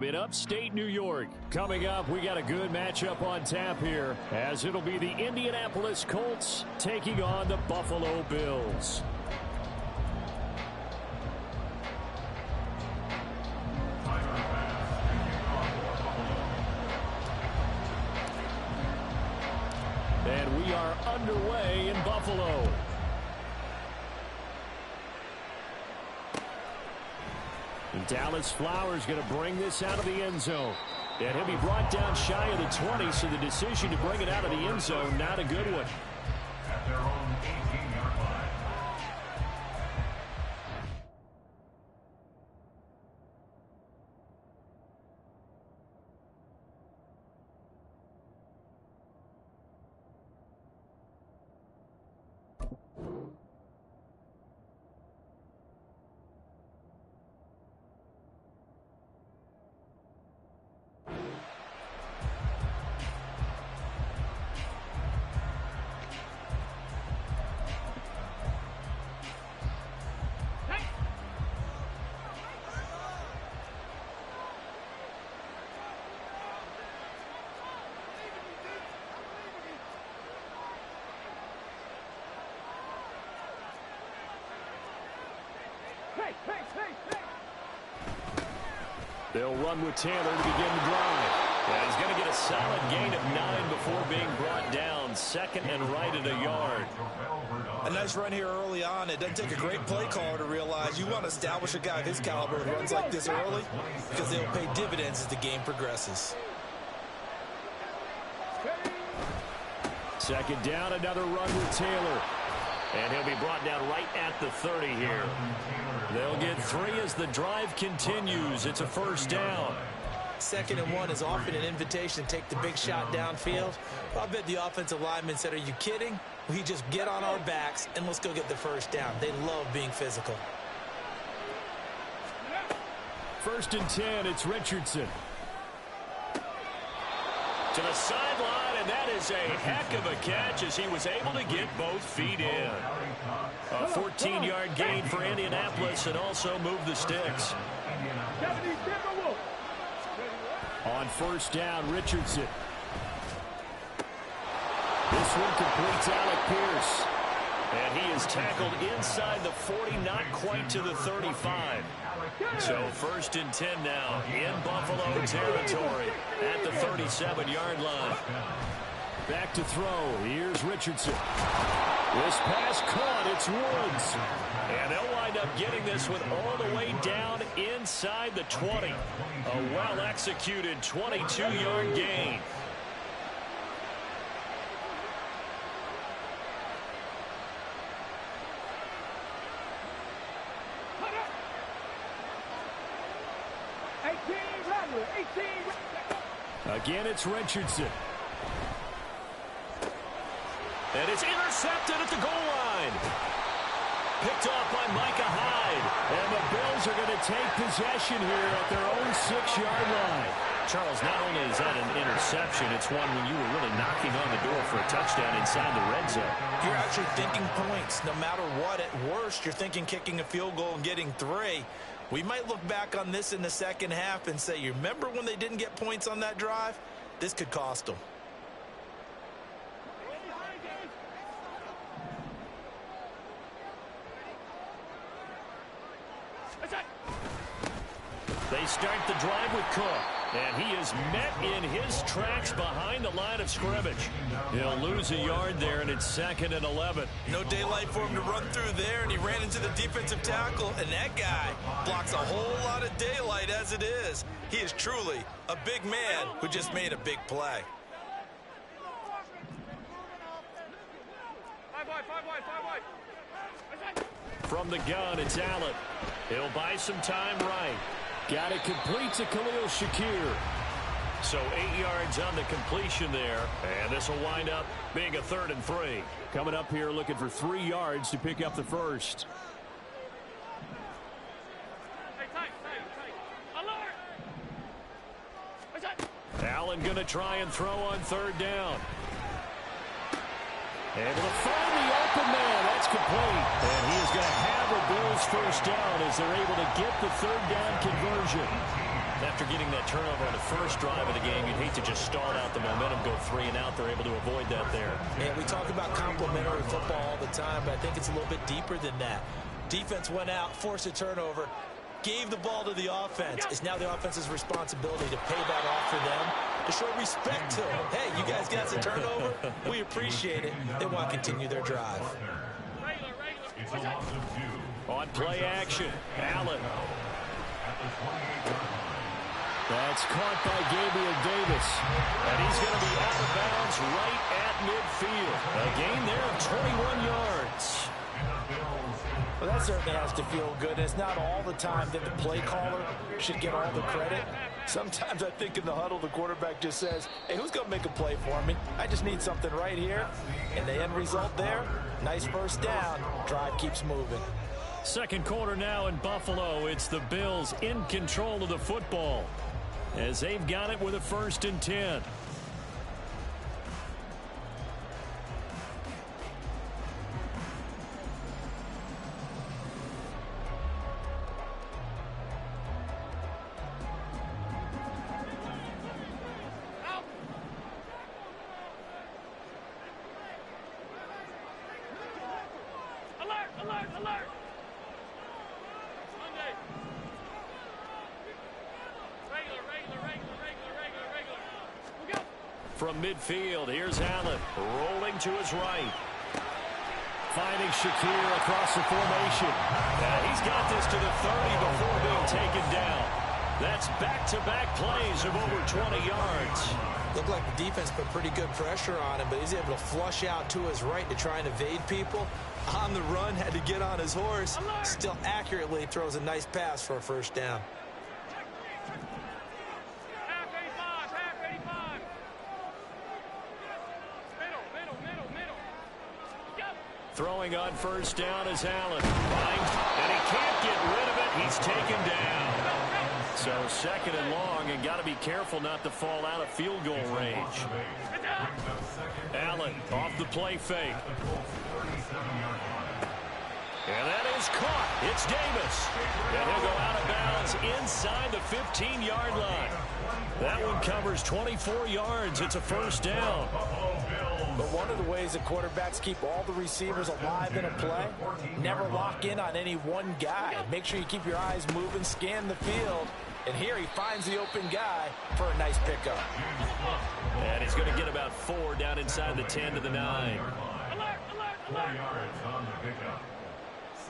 In upstate New York, coming up, we got a good matchup on tap here, as it'll be the Indianapolis Colts taking on the Buffalo Bills. And we are underway in Buffalo. And Dallas Flowers going to bring this out of the end zone. And he'll be brought down shy of the 20, so the decision to bring it out of the end zone, not a good one. At their own 18-yard line. They'll run with Taylor to begin the drive. And he's going to get a solid gain of 9 before being brought down. Second and right at a yard. A nice run here early on. It doesn't take a great play caller to realize you want to establish a guy of his caliber who runs like this early, because they'll pay dividends as the game progresses. Second down, another run with Taylor. And he'll be brought down right at the 30 here. They'll get 3 as the drive continues. It's a first down. 2nd and 1 is often an invitation to take the big shot downfield. I bet the offensive lineman said, "Are you kidding? We just get on our backs and let's go get the first down." They love being physical. 1st and 10, it's Richardson. To the sideline, and that is a heck of a catch as he was able to get both feet in. A 14-yard gain for Indianapolis and also move the sticks. On 1st down, Richardson. This one completes Alec Pierce. And he is tackled inside the 40, not quite to the 35. So 1st and 10 now in Buffalo territory at the 37-yard line. Back to throw. Here's Richardson. This pass caught. It's Woods. And they'll wind up getting this one all the way down inside the 20. A well-executed 22-yard gain. Again, it's Richardson. And it's intercepted at the goal line. Picked off by Micah Hyde. And the Bills are going to take possession here at their own 6-yard line. Charles, not only is that an interception, it's one when you were really knocking on the door for a touchdown inside the red zone. You're actually thinking points. No matter what, at worst, you're thinking kicking a field goal and getting 3. We might look back on this in the second half and say, you remember when they didn't get points on that drive? This could cost them. They start the drive with Cook. And he is met in his tracks behind the line of scrimmage. He'll lose a yard there, and it's 2nd and 11. No daylight for him to run through there, and he ran into the defensive tackle, and that guy blocks a whole lot of daylight as it is. He is truly a big man who just made a big play. From the gun, it's Allen. He'll buy some time right. Got it complete to Khalil Shakir. So 8 yards on the completion there. And this will wind up being a 3rd and 3. Coming up here looking for 3 yards to pick up the first. Allen going to try and throw on 3rd down. Able to find the open man. That's complete. And he is going to have a Bills first down as they're able to get the 3rd down conversion. After getting that turnover on the first drive of the game, you'd hate to just stall out the momentum, go 3 and out. They're able to avoid that there. Yeah, we talk about complementary football all the time, but I think it's a little bit deeper than that. Defense went out, forced a turnover, gave the ball to the offense. It's now the offense's responsibility to pay that off for them, to show respect to them. Hey, you guys got the turnover? We appreciate it. They want to continue their drive. It's a loss of 2. On play action, Allen. At the 28-yard line. That's caught by Gabriel Davis. And he's going to be out of bounds right at midfield. A gain there of 21 yards. Well, that certainly has to feel good. It's not all the time that the play caller should get all the credit. Sometimes I think in the huddle, the quarterback just says, hey, who's going to make a play for me? I just need something right here. And the end result there, nice first down. Drive keeps moving. Second quarter now in Buffalo. It's the Bills in control of the football as they've got it with a 1st and 10. From midfield, here's Allen, rolling to his right. Finding Shakir across the formation. He's got this to the 30 before being taken down. That's back-to-back plays of over 20 yards. Looked like the defense put pretty good pressure on him, but he's able to flush out to his right to try and evade people. On the run, had to get on his horse. Still accurately throws a nice pass for a first down. Throwing on first down is Allen. And he can't get rid of it. He's taken down. So 2nd and long, and got to be careful not to fall out of field goal range. Allen off the play fake. And that is caught. It's Davis. And he'll go out of bounds inside the 15-yard line. That one covers 24 yards. It's a first down. But one of the ways that quarterbacks keep all the receivers alive in a play, never lock in on any one guy. Make sure you keep your eyes moving, scan the field. And here he finds the open guy for a nice pickup. And he's going to get about 4 down inside the 10 to the 9. Alert, alert, 4 yards on the pickup.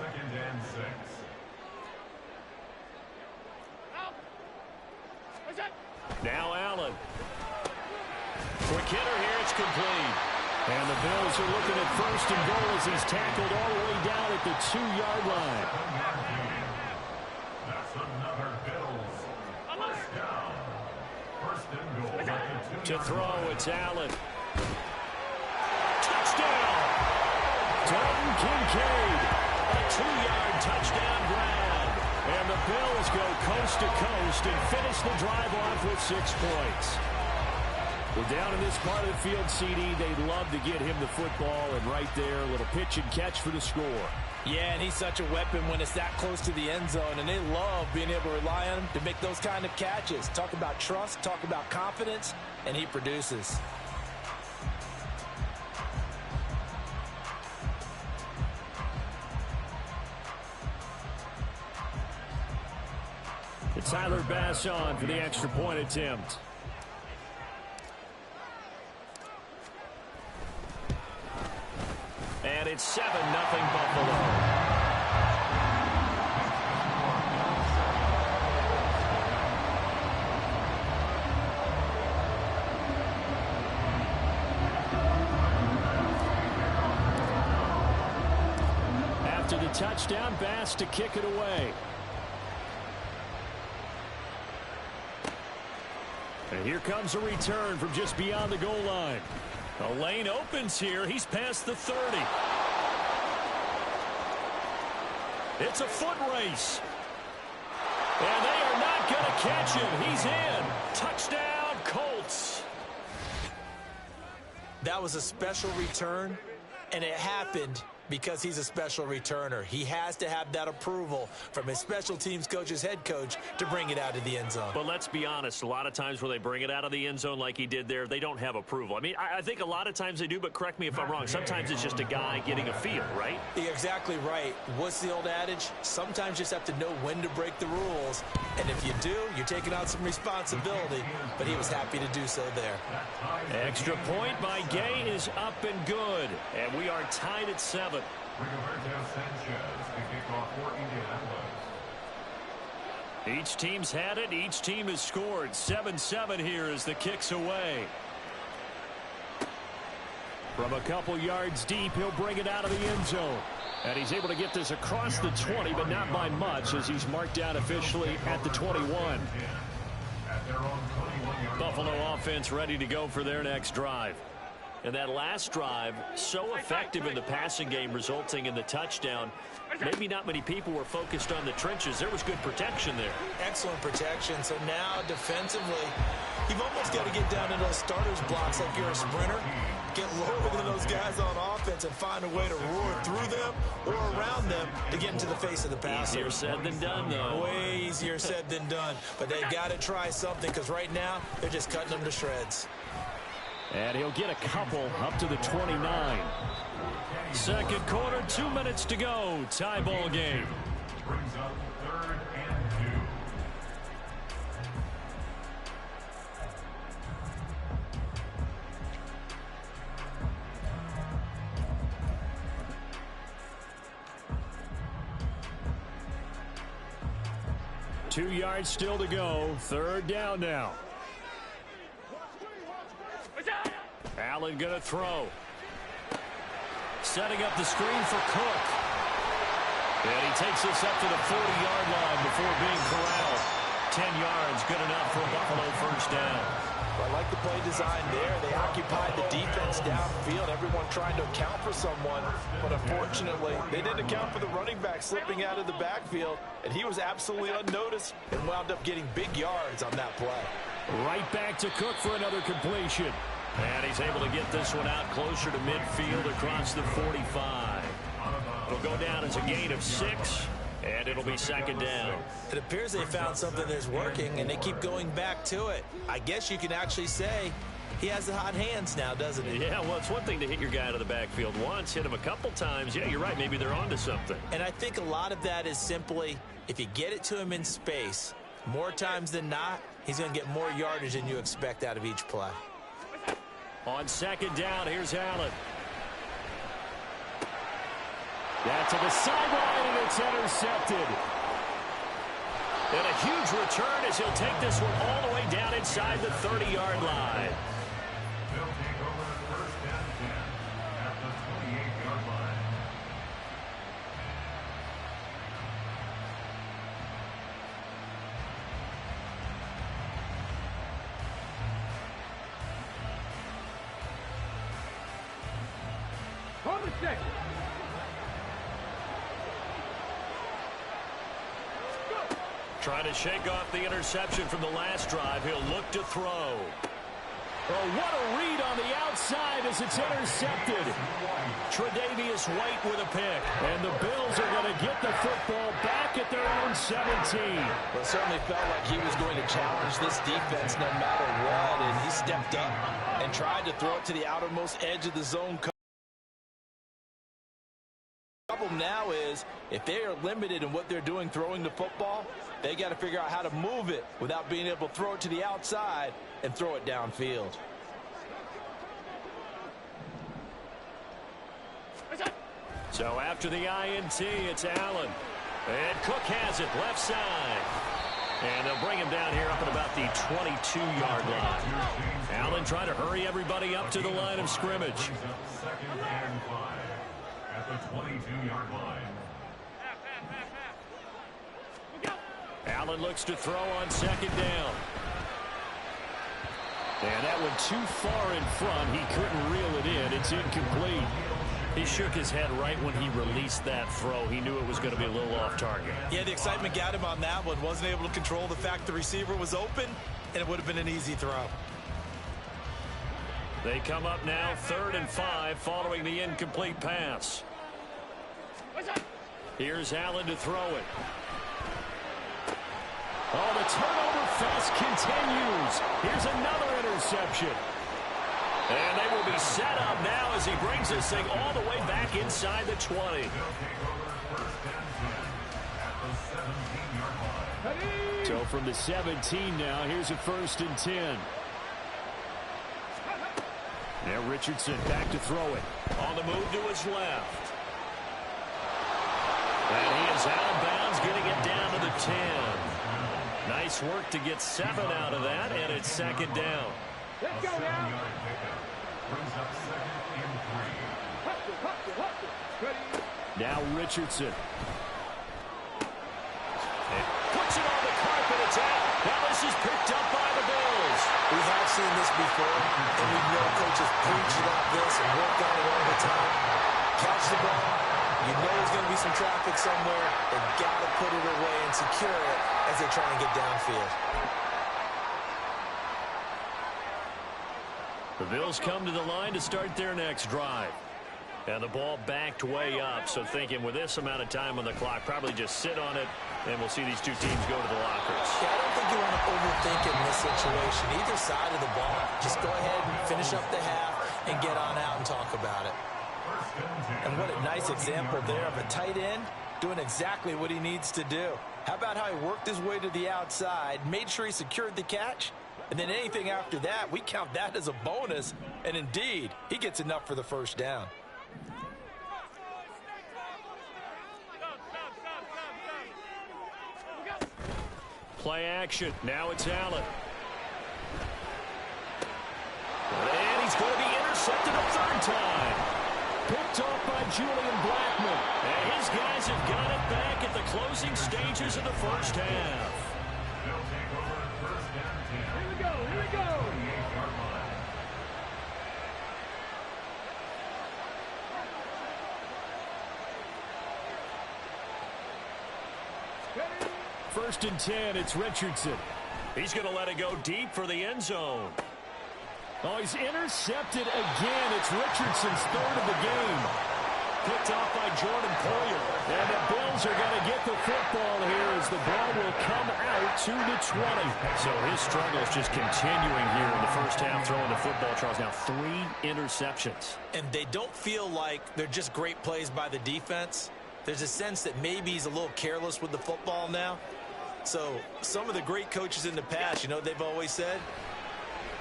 2nd and 6. Now Allen. Quick hitter here, it's complete. And the Bills are looking at 1st and goal as he's tackled all the way down at the 2-yard line. That's another Bills. First down. 1st and goal at the 2-yard To throw, line. it's Allen. Touchdown! Dalton Kincaid. A 2-yard touchdown grab. And the Bills go coast to coast and finish the drive off with 6 points. Well, down in this part of the field, CD, they'd love to get him the football, and right there, a little pitch and catch for the score. Yeah, and he's such a weapon when it's that close to the end zone, and they love being able to rely on him to make those kind of catches. Talk about trust, talk about confidence, and he produces. It's Tyler Bass on for the extra point attempt. And it's 7-0 Buffalo. After the touchdown, Bass to kick it away. And here comes a return from just beyond the goal line. The lane opens here. He's past the 30. It's a foot race. And they are not going to catch him. He's in. Touchdown, Colts. That was a special return, and it happened Because he's a special returner. He has to have that approval from his special teams coach's head coach to bring it out of the end zone. But let's be honest, a lot of times when they bring it out of the end zone like he did there, they don't have approval. I mean, I think a lot of times they do, but correct me if I'm wrong. Sometimes it's just a guy getting a feel, right? You're exactly right. What's the old adage? Sometimes you just have to know when to break the rules. And if you do, you're taking on some responsibility. But he was happy to do so there. Extra point by Gay is up and good. And we are tied at 7. Rigoberto Sanchez to kick off for Indianapolis. Each team's had it. Each team has scored. 7-7 here as the kick's away. From a couple yards deep, he'll bring it out of the end zone. And he's able to get this across the 20, but not by much as he's marked down officially at the 21. Buffalo offense ready to go for their next drive. And that last drive, so effective in the passing game, resulting in the touchdown. Maybe not many people were focused on the trenches. There was good protection there. Excellent protection. So now defensively, you've almost got to get down in those starters blocks like you're a sprinter. Get lower than those guys on offense and find a way to roar through them or around them to get into the face of the passer. Easier said than done, though. Way easier said than done. But they've got to try something because right now they're just cutting them to shreds. And he'll get a couple up to the 29. Second quarter, 2 minutes to go. Tie ball game. Brings up 3rd and 2. 2 yards still to go. 3rd down now. Allen going to throw. Setting up the screen for Cook. And he takes this up to the 40-yard line before being corralled. 10 yards, good enough for a Buffalo first down. Well, I like the play design there. They occupied the defense downfield. Everyone trying to account for someone. But unfortunately, they didn't account for the running back slipping out of the backfield. And he was absolutely unnoticed and wound up getting big yards on that play. Right back to Cook for another completion. And he's able to get this one out closer to midfield across the 45. It'll go down as a gain of 6, and it'll be 2nd down. It appears they found something that's working, and they keep going back to it. I guess you can actually say he has the hot hands now, doesn't he? Yeah, well, it's one thing to hit your guy out of the backfield once, hit him a couple times. Yeah, you're right. Maybe they're onto something. And I think a lot of that is simply if you get it to him in space, more times than not, he's going to get more yardage than you expect out of each play. On 2nd down, here's Allen. That to the sideline, and it's intercepted. And a huge return as he'll take this one all the way down inside the 30-yard line. They'll take over 1st and 10 at the 28-yard line. Trying to shake off the interception from the last drive. He'll look to throw. Oh, what a read on the outside as it's intercepted. Tre'Davious White with a pick. And the Bills are going to get the football back at their own 17. Well, it certainly felt like he was going to challenge this defense no matter what, and he stepped up and tried to throw it to the outermost edge of the zone. The problem now is if they are limited in what they're doing throwing the football, they got to figure out how to move it without being able to throw it to the outside and throw it downfield. So after the INT, it's Allen. And Cook has it left side. And they'll bring him down here up at about the 22-yard line. Allen trying to hurry everybody up to the line of scrimmage. 2nd and 5 at the 22-yard line. Allen looks to throw on 2nd down. And that one too far in front. He couldn't reel it in. It's incomplete. He shook his head right when he released that throw. He knew it was going to be a little off target. Yeah, the excitement got him on that one. Wasn't able to control the fact the receiver was open, and it would have been an easy throw. They come up now 3rd and 5 following the incomplete pass. Here's Allen to throw it. Oh, the turnover fest continues. Here's another interception. And they will be set up now as he brings this thing all the way back inside the 20. So from the 17 now, here's a 1st and 10. Now Richardson back to throw it. On the move to his left. And he is out of bounds, getting it down to the 10. Nice work to get 7 out of that, and it's 2nd down. Let's go now. Now Richardson. And puts it on the carpet. It's out. Now this is picked up by the Bills. We have seen this before, and we know coaches preach about this and work on it all the time. Catch the ball. You know there's going to be some traffic somewhere. They've got to put it away and secure it as they try and get downfield. The Bills come to the line to start their next drive. And the ball backed way up, so thinking with this amount of time on the clock, probably just sit on it, and we'll see these two teams go to the lockers. Yeah, I don't think you want to overthink it in this situation. Either side of the ball. Just go ahead and finish up the half and get on out and talk about it. And what a nice example there of a tight end doing exactly what he needs to do. How about how he worked his way to the outside, made sure he secured the catch, and then anything after that, we count that as a bonus. And indeed, he gets enough for the 1st down. Play action. Now it's Allen. And he's going to be intercepted a 3rd time. Picked off by Julian Blackmon. And his guys have got it back at the closing stages of the 1st half. Here we go. First and 10, it's Richardson. He's going to let it go deep for the end zone. Oh, he's intercepted again. It's Richardson's 3rd of the game. Picked off by Jordan Poyer. And the Bills are going to get the football here as the ball will come out to the 20. So his struggle is just continuing here in the 1st half, throwing the football, Charles. Now 3 interceptions. And they don't feel like they're just great plays by the defense. There's a sense that maybe he's a little careless with the football now. So some of the great coaches in the past, you know, they've always said,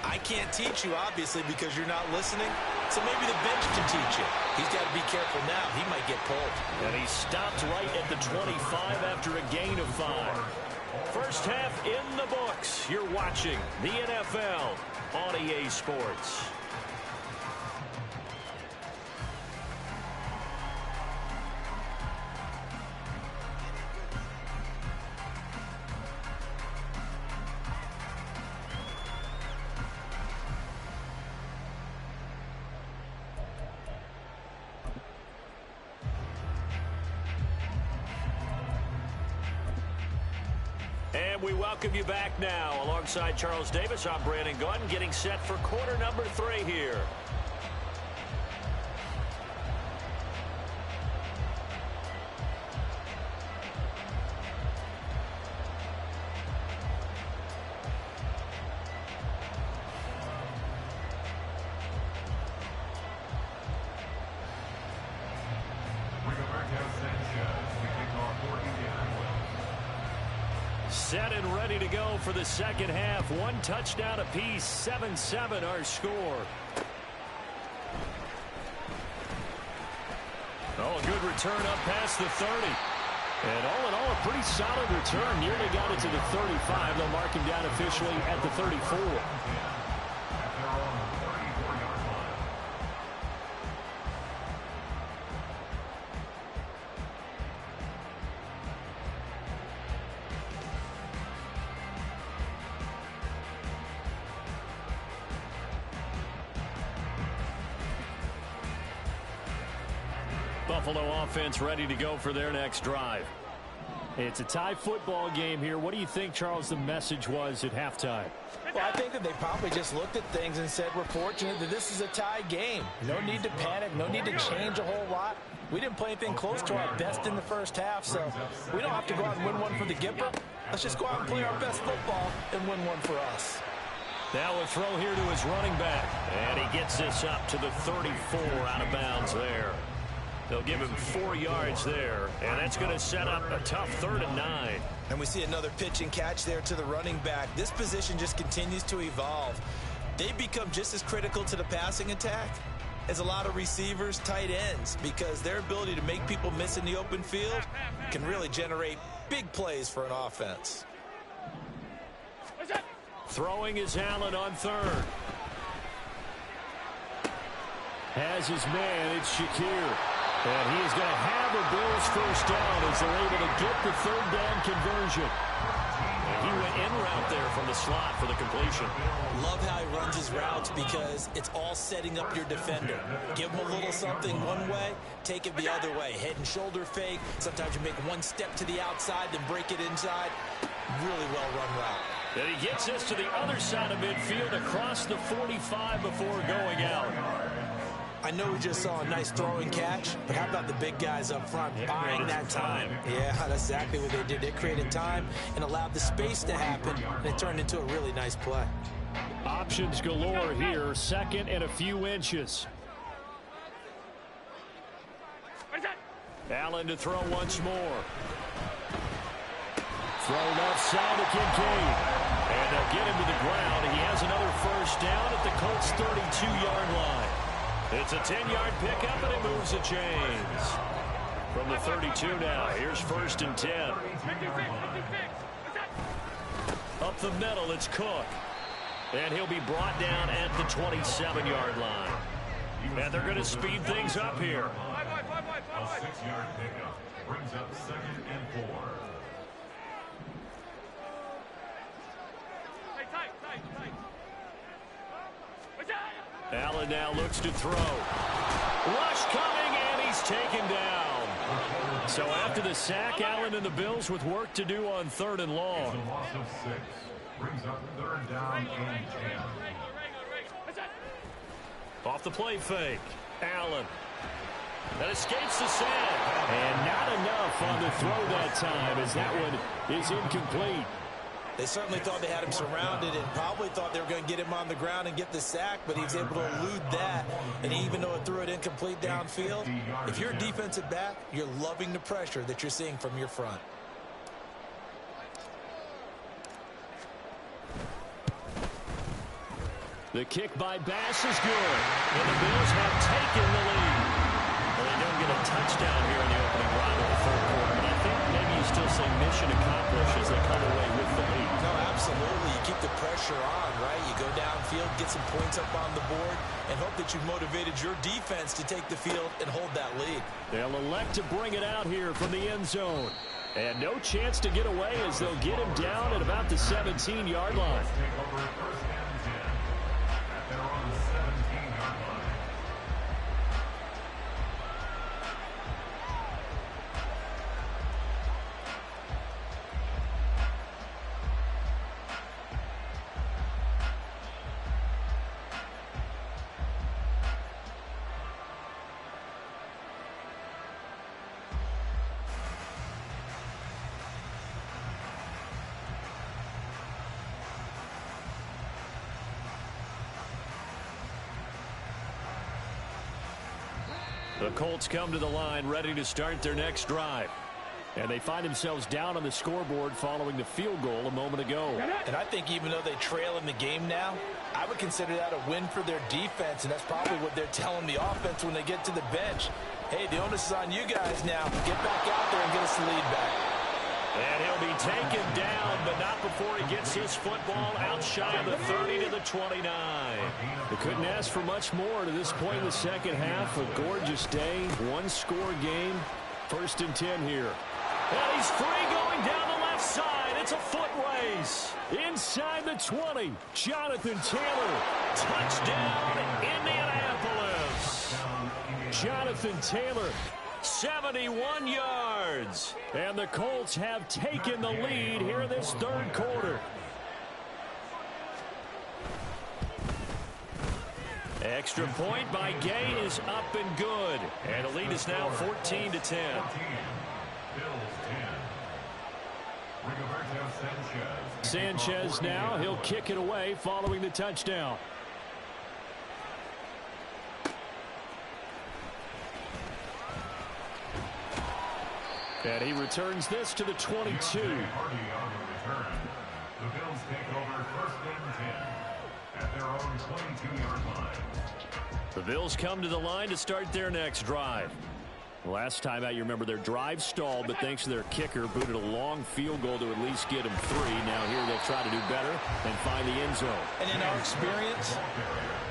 I can't teach you, obviously, because you're not listening. So maybe the bench can teach you. He's got to be careful now. He might get pulled. And he stopped right at the 25 after a gain of 5. 1st half in the books. You're watching the NFL on EA Sports. And we welcome you back now. Alongside Charles Davis, I'm Brandon Gaudin, getting set for quarter number 3 here. Set and ready to go for the 2nd half. 1 touchdown apiece, 7-7 our score. Oh, a good return up past the 30. And all in all, a pretty solid return. Nearly got it to the 35. They'll mark him down officially at the 34. Buffalo offense ready to go for their next drive. It's a tie football game here. What do you think, Charles, the message was at halftime? Well, I think that they probably just looked at things and said, we're fortunate that this is a tie game. No need to panic. No need to change a whole lot. We didn't play anything close to our best in the first half, so we don't have to go out and win one for the Gipper. Let's just go out and play our best football and win one for us. Now a throw here to his running back. And he gets this up to the 34 out of bounds there. They'll give him 4 yards there, and that's going to set up a tough 3rd and 9. And we see another pitch and catch there to the running back. This position just continues to evolve. They become just as critical to the passing attack as a lot of receivers, tight ends, because their ability to make people miss in the open field can really generate big plays for an offense. Throwing is Allen on 3rd. Has his man, it's Shakir. And he is going to have a Bills first down as they're able to get the 3rd down conversion. And he went in route there from the slot for the completion. Love how he runs his routes because it's all setting up your defender. Give him a little something one way, take it the other way. Head and shoulder fake. Sometimes you make one step to the outside, then break it inside. Really well run route. And he gets this to the other side of midfield across the 45 before going out. I know we just saw a nice throwing catch, but how about the big guys up front buying that time? Yeah, that's exactly what they did. They created time and allowed the space to happen, and it turned into a really nice play. Options galore here, 2nd and a few inches. Allen to throw once more. Throw left side to Kincaid. And they'll get him to the ground. He has another first down at the Colts' 32-yard line. It's a 10-yard pickup, and it moves the chains. From the 32 now, here's 1st and 10. Up the middle, it's Cook. And he'll be brought down at the 27-yard line. And they're going to speed things up here. A 6-yard pickup brings up 2nd and 4. Allen now looks to throw. Rush coming, and he's taken down. So after the sack, Allen and the Bills with work to do on 3rd and long. It's a loss of 6. Brings up 3rd down and 10. Off the play fake. Allen. That escapes the sack. And not enough on the throw that time as that one is incomplete. They certainly thought they had him surrounded and probably thought they were going to get him on the ground and get the sack, but he was able to elude that. And even though it threw it incomplete downfield, if you're a defensive back, you're loving the pressure that you're seeing from your front. The kick by Bass is good. And the Bills have taken the lead. Well, they don't get a touchdown here in the opening drive of the 3rd quarter, but I think maybe you still say mission accomplished as they come away with the lead. No, absolutely. You keep the pressure on, right? You go downfield, get some points up on the board, and hope that you've motivated your defense to take the field and hold that lead. They'll elect to bring it out here from the end zone. And no chance to get away as they'll get him down at about the 17-yard line. Take over at 1st and 10. They're on the 17-yard line. The Colts come to the line ready to start their next drive. And they find themselves down on the scoreboard following the field goal a moment ago. And I think even though they trail in the game now, I would consider that a win for their defense, and that's probably what they're telling the offense when they get to the bench. Hey, the onus is on you guys now. Get back out there and get us the lead back. And he'll be taken down, but not before he gets his football out shy of the 30 to the 29. They couldn't ask for much more to this point in the second half. A gorgeous day, one-score game. 1st and 10 here. And he's free going down the left side. It's a foot race. Inside the 20, Jonathan Taylor. Touchdown, Indianapolis. Jonathan Taylor 71 yards. And the Colts have taken the lead here this third quarter. Extra point by Gay is up and good. And the lead is now 14-10. Bills 10. Sanchez now, he'll kick it away following the touchdown. And he returns this to the 22. The Bills take over first and 10 at their own 22-yard line. The Bills come to the line to start their next drive. Last time out, you remember their drive stalled, but thanks to their kicker, booted a long field goal to at least get them 3. Now here they'll try to do better and find the end zone. And in our experience,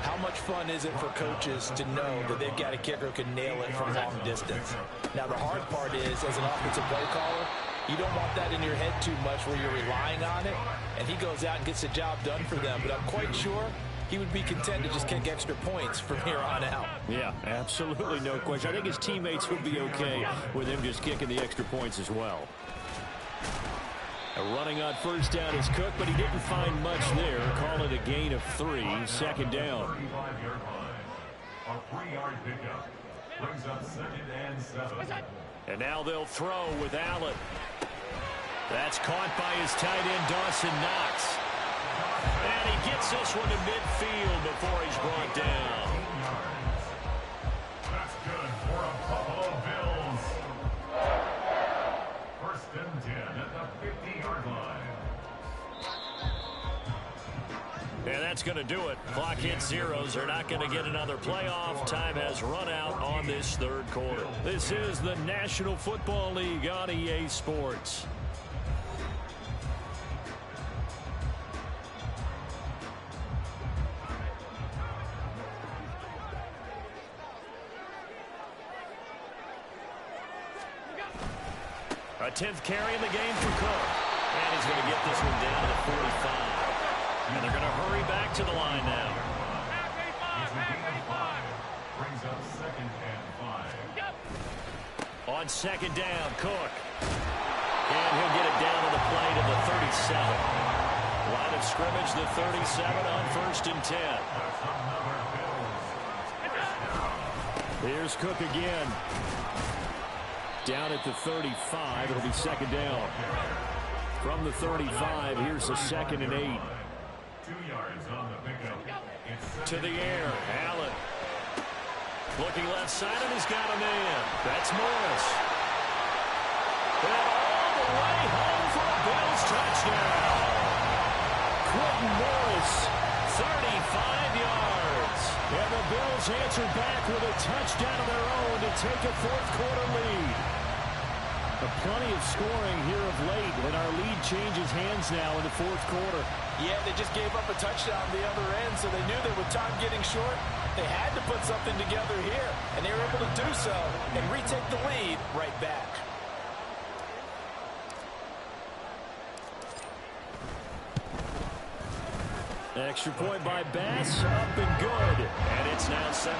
how much fun is it for coaches to know that they've got a kicker who can nail it from long distance? Now, the hard part is, as an offensive play caller, you don't want that in your head too much where you're relying on it, and he goes out and gets the job done for them. But I'm quite sure he would be content to just kick extra points from here on out. Yeah, absolutely no question. I think his teammates would be okay with him just kicking the extra points as well. Running on first down is Cook, but he didn't find much there. Call it a gain of 3, second down. 35-yard line. A 3-yard pickup brings up second and 7. And now they'll throw with Allen. That's caught by his tight end, Dawson Knox. And he gets this one to midfield before he's brought down. That's good for a Buffalo Bills. First and 10 at the 50-yard line. And that's going to do it. Clock hits zeros. They're not going to get another playoff. Time has run out on this third quarter. This is the National Football League on EA Sports. A 10th carry in the game for Cook. And he's going to get this one down to the 45. And they're going to hurry back to the line now. It's a gain of 5. Brings up second and 5. On second down, Cook. And he'll get it down to the play to the 37. Line of scrimmage, the 37 on first and 10. That's another Bills. Here's Cook again. Down at the 35. It'll be second down. From the 35, here's a second and 8. 2 yards on the pickup. To the air, Allen. Looking left side, and he's got a man. That's Morris. And all the way home for a Bills touchdown. Quentin Morris, 35 yards. And the Bills answer back with a touchdown of their own to take a fourth quarter lead. Plenty of scoring here of late, and our lead changes hands now in the fourth quarter. Yeah, they just gave up a touchdown on the other end, so they knew that with time getting short, they had to put something together here, and they were able to do so and retake the lead right back. Extra point by Bass, up and good. And it's now 17-14.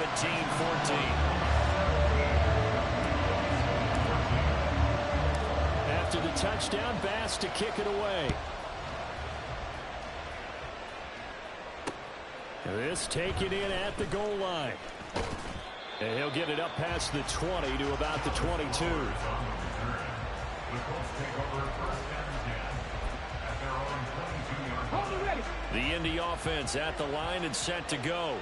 After the touchdown, Bass to kick it away. This taken in at the goal line. And he'll get it up past the 20 to about the 22. The Colts take over first and 10 at their own 22-yard line. The Indy offense at the line and set to go.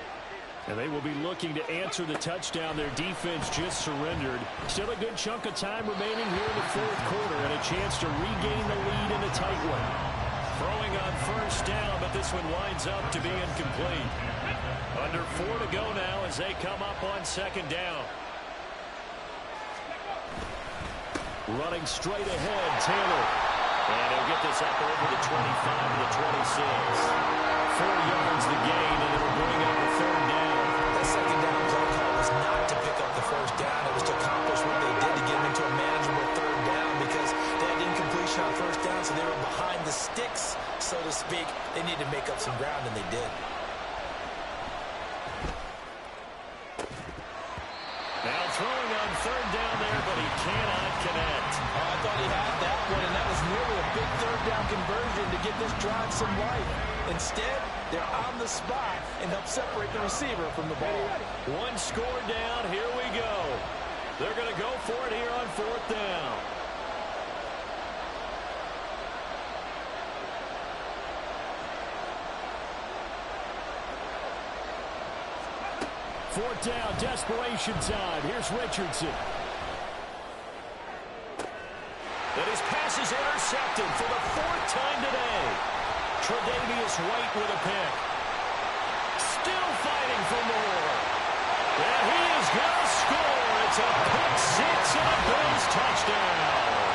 And they will be looking to answer the touchdown their defense just surrendered. Still a good chunk of time remaining here in the fourth quarter and a chance to regain the lead in a tight one. Throwing on first down, but this one winds up to be incomplete. Under 4 to go now as they come up on second down. Running straight ahead, Taylor. And he'll get this up over the 25 to the 26. 4 yards the gain, and it'll bring up the third down. That second down play call was not to pick up the first down. It was to accomplish what they did to get into a manageable third down because they had incompletion on first down, so they were behind the sticks, so to speak. They needed to make up some ground, and they did. Now throwing on third down there, but he cannot connect. I thought he had that one, and that was nearly a big third down conversion to give this drive some life. Instead, they're on the spot and help separate the receiver from the ball. One score down. Here we go. They're going to go for it here on fourth down. Fourth down, desperation time. Here's Richardson. And his pass is intercepted for the fourth time today. Tre'Davious White with a pick. Still fighting for more. And he is going to score. It's a pick six and a Bills touchdown.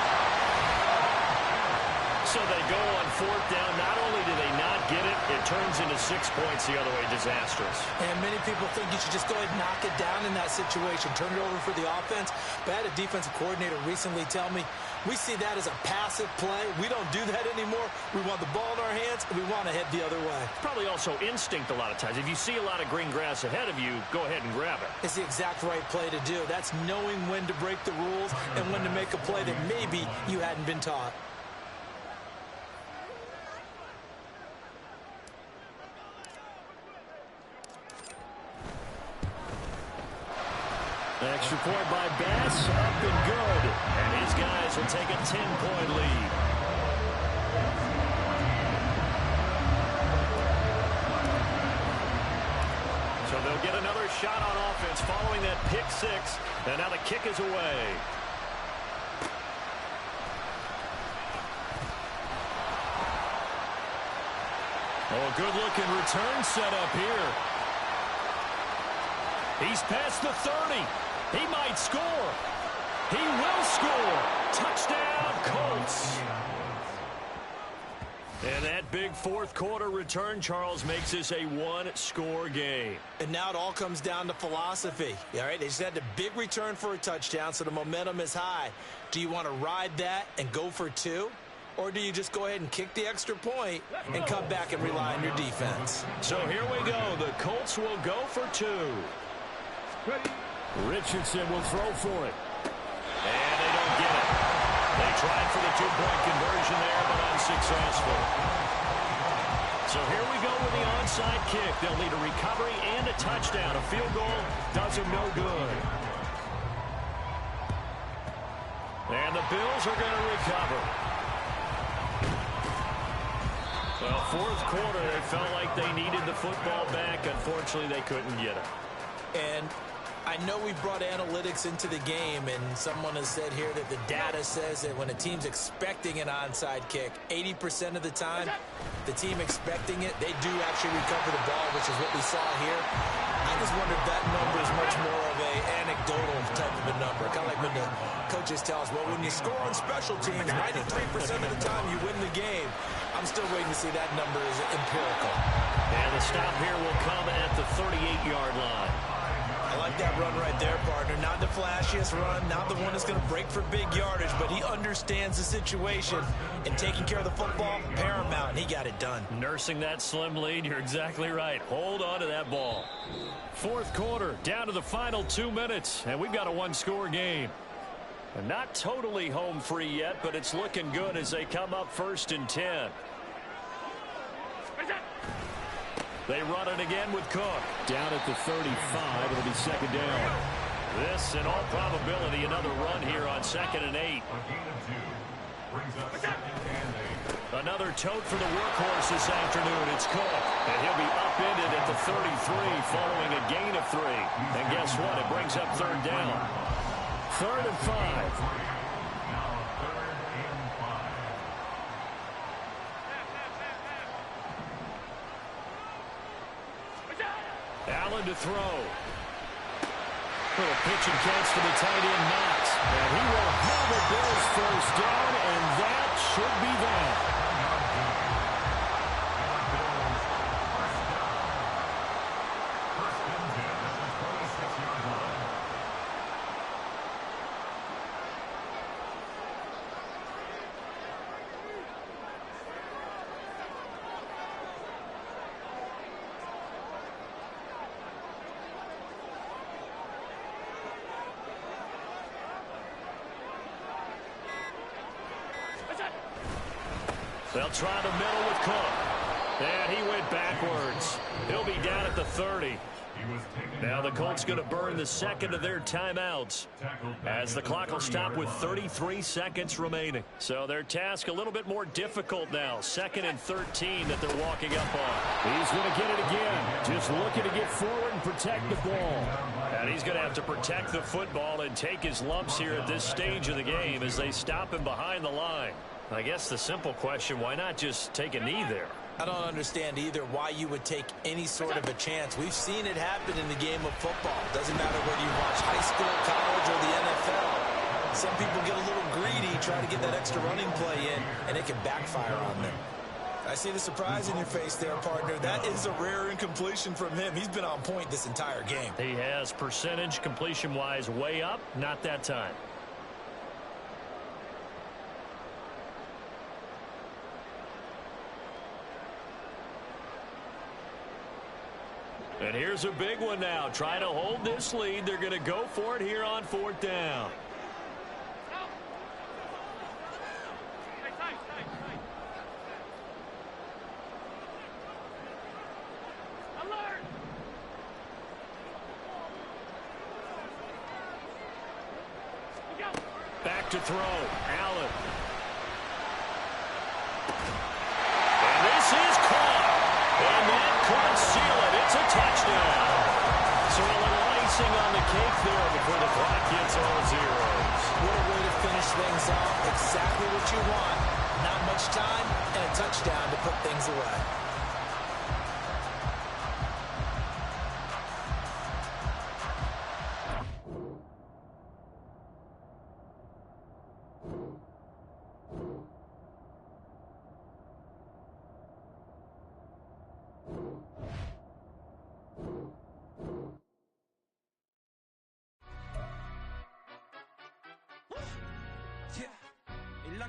So they go on fourth down. Not only do they not get it, it turns into 6 points the other way. Disastrous. And many people think you should just go ahead and knock it down in that situation. Turn it over for the offense. But I had a defensive coordinator recently tell me, we see that as a passive play. We don't do that anymore. We want the ball in our hands, and we want to head the other way. Probably also instinct a lot of times. If you see a lot of green grass ahead of you, go ahead and grab it. It's the exact right play to do. That's knowing when to break the rules and when to make a play that maybe you hadn't been taught. Extra point by Bass, up and good. And his guys will take a 10-point lead. So they'll get another shot on offense following that pick six. And now the kick is away. Oh, a good-looking return set up here. He's past the 30. He might score. He will score. Touchdown, Colts. And that big fourth quarter return, Charles, makes this a one-score game. And now it all comes down to philosophy. All right, they just had a big return for a touchdown, so the momentum is high. Do you want to ride that and go for two? Or do you just go ahead and kick the extra point and come back and rely on your defense? So here we go. The Colts will go for two. Richardson will throw for it. And they don't get it. They tried for the two-point conversion there, but unsuccessful. So here we go with the onside kick. They'll need a recovery and a touchdown. A field goal does them no good. And the Bills are going to recover. Well, fourth quarter, it felt like they needed the football back. Unfortunately, they couldn't get it. And I know we brought analytics into the game, and someone has said here that the data says that when a team's expecting an onside kick, 80% of the time, the team expecting it, they do actually recover the ball, which is what we saw here. I just wonder if that number is much more of a anecdotal type of a number. Kind of like when the coaches tell us, well, when you score on special teams, 93% of the time you win the game. I'm still waiting to see that number is empirical. And the stop here will come at the 38-yard line. I like that run right there, partner. Not the flashiest run, not the one that's going to break for big yardage, but he understands the situation, and taking care of the football, paramount, and he got it done. Nursing that slim lead, you're exactly right. Hold on to that ball. Fourth quarter, down to the final 2 minutes, and we've got a one-score game. And not totally home free yet, but it's looking good as they come up 1st and 10. They run it again with Cook. Down at the 35, it'll be second down. This, in all probability, another run here on 2nd and 8. Another tote for the workhorse this afternoon. It's Cook. And he'll be upended at the 33 following a gain of 3. And guess what? It brings up third down. 3rd and 5. Allen to throw. Little pitch and catch to the tight end, Knox. And he will have a Bills first down, and that should be that. They'll try the middle with Cook. And he went backwards. He'll be down at the 30. Now the Colts going to burn the second of their timeouts as the clock will stop with 33 seconds remaining. So their task a little bit more difficult now. 2nd and 13 that they're walking up on. He's going to get it again. Just looking to get forward and protect the ball. And he's going to have to protect the football and take his lumps here at this stage of the game as they stop him behind the line. I guess the simple question, why not just take a knee there? I don't understand either why you would take any sort of a chance. We've seen it happen in the game of football. Doesn't matter whether you watch high school, college, or the NFL. Some people get a little greedy, try to get that extra running play in, and it can backfire on them. I see the surprise in your face there, partner. That is a rare incompletion from him. He's been on point this entire game. He has percentage completion-wise way up, not that time. And here's a big one now. Trying to hold this lead. They're going to go for it here on 4th down. Back to throw. Allen. And this is caught. And that could seal it. It's a touchdown. So a little icing on the cake there before the clock hits all zeros. What a way to finish things off. Exactly what you want. Not much time and a touchdown to put things away.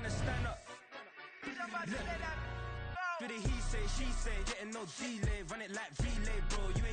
Stand up. Look. Do the he say, she say, getting no delay, run it like relay, bro. You